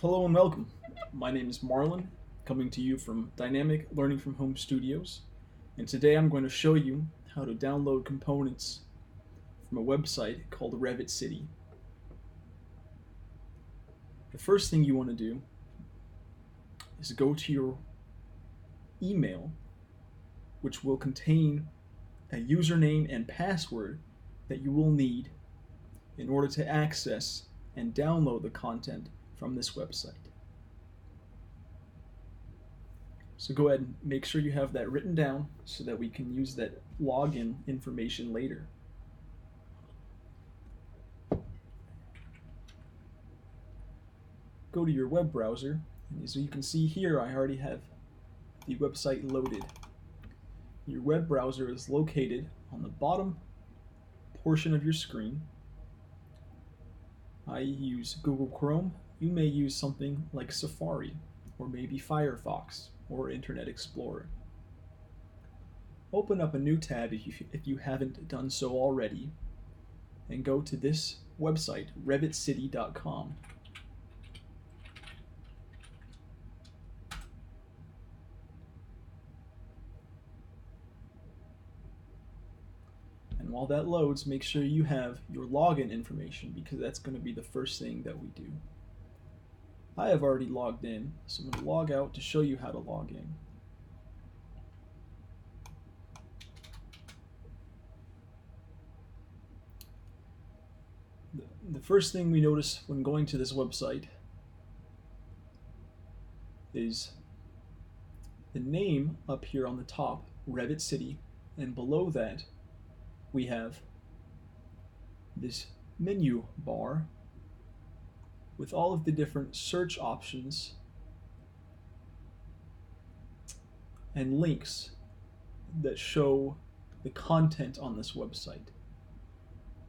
Hello and welcome. My name is Marlon, coming to you from Dynamic Learning from Home Studios, and today I'm going to show you how to download components from a website called Revit City. The first thing you want to do is go to your email, which will contain a username and password that you will need in order to access and download the content from this website. So go ahead and make sure you have that written down so that we can use that login information later. Go to your web browser, and as you can see here, I already have the website loaded. Your web browser is located on the bottom portion of your screen. I use Google Chrome. You may use something like Safari, or maybe Firefox, or Internet Explorer. Open up a new tab if you haven't done so already, and go to this website, revitcity.com. And while that loads, make sure you have your login information, because that's going to be the first thing that we do. I have already logged in, so I'm going to log out to show you how to log in. The first thing we notice when going to this website is the name up here on the top, Revit City, and below that we have this menu bar with all of the different search options and links that show the content on this website.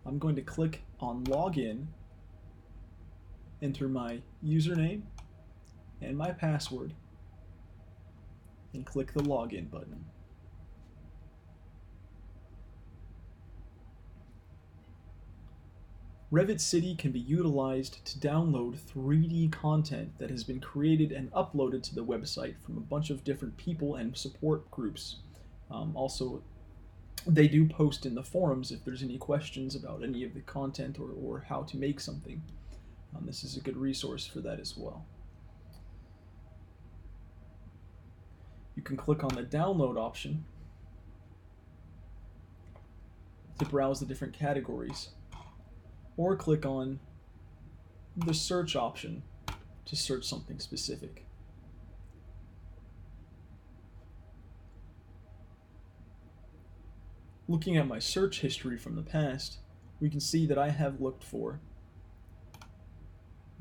I'm going to click on Login, enter my username and my password, and click the Login button. Revit City can be utilized to download 3D content that has been created and uploaded to the website from a bunch of different people and support groups. Also, they do post in the forums if there's any questions about any of the content or how to make something. This is a good resource for that as well. You can click on the download option to browse the different categories, or click on the search option to search something specific. Looking at my search history from the past, we can see that I have looked for,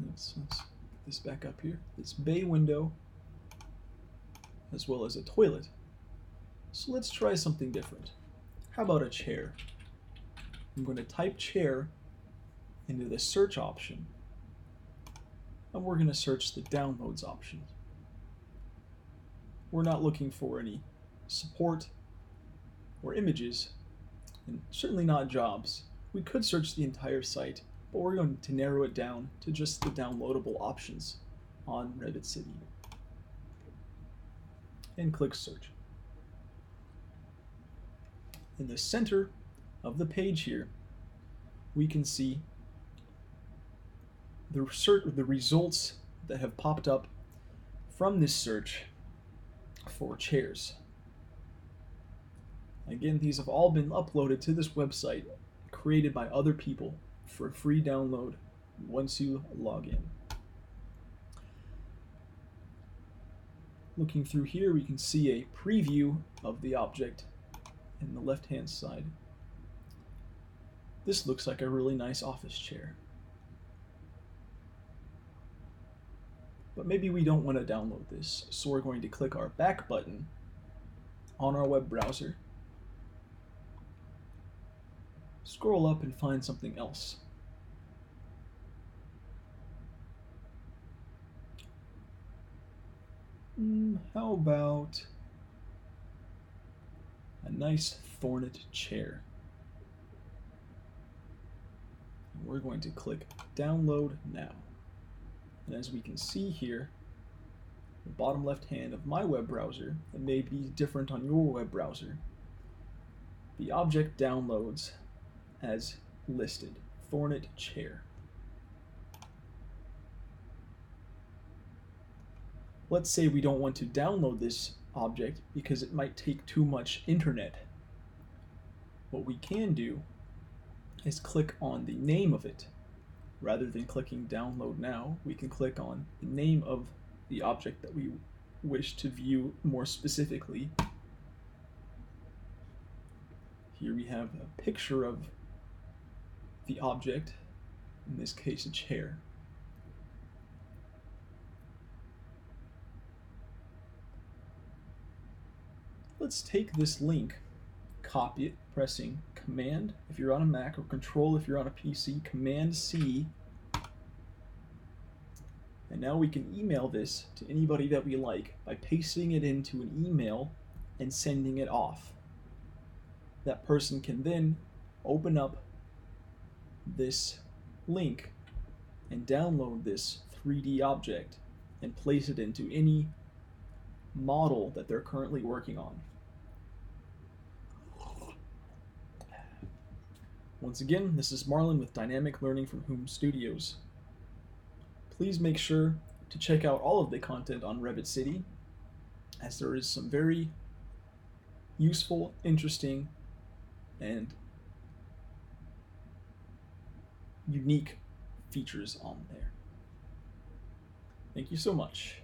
let's get this back up here, this bay window, as well as a toilet. So let's try something different. How about a chair? I'm going to type chair into the search option, and we're going to search the downloads option. We're not looking for any support or images, and certainly not jobs. We could search the entire site, but we're going to narrow it down to just the downloadable options on Revit City. And click search. In the center of the page here, we can see the results that have popped up from this search for chairs. Again, these have all been uploaded to this website, created by other people for free download once you log in. Looking through here, we can see a preview of the object in the left-hand side. This looks like a really nice office chair. But maybe we don't want to download this, so we're going to click our back button on our web browser, scroll up and find something else. How about a nice Thornet chair? We're going to click download now. And as we can see here, the bottom left hand of my web browser, it may be different on your web browser. The object downloads as listed, Thornet chair. Let's say we don't want to download this object because it might take too much internet. What we can do is click on the name of it. Rather than clicking download now, we can click on the name of the object that we wish to view more specifically. Here we have a picture of the object, in this case a chair. Let's take this link, copy it, pressing Command if you're on a Mac or Control if you're on a PC, Command C, and now we can email this to anybody that we like by pasting it into an email and sending it off. That person can then open up this link and download this 3D object and place it into any model that they're currently working on. Once again, this is Marlon with Dynamic Learning from Whom Studios. Please make sure to check out all of the content on Revit City, as there is some very useful, interesting, and unique features on there. Thank you so much.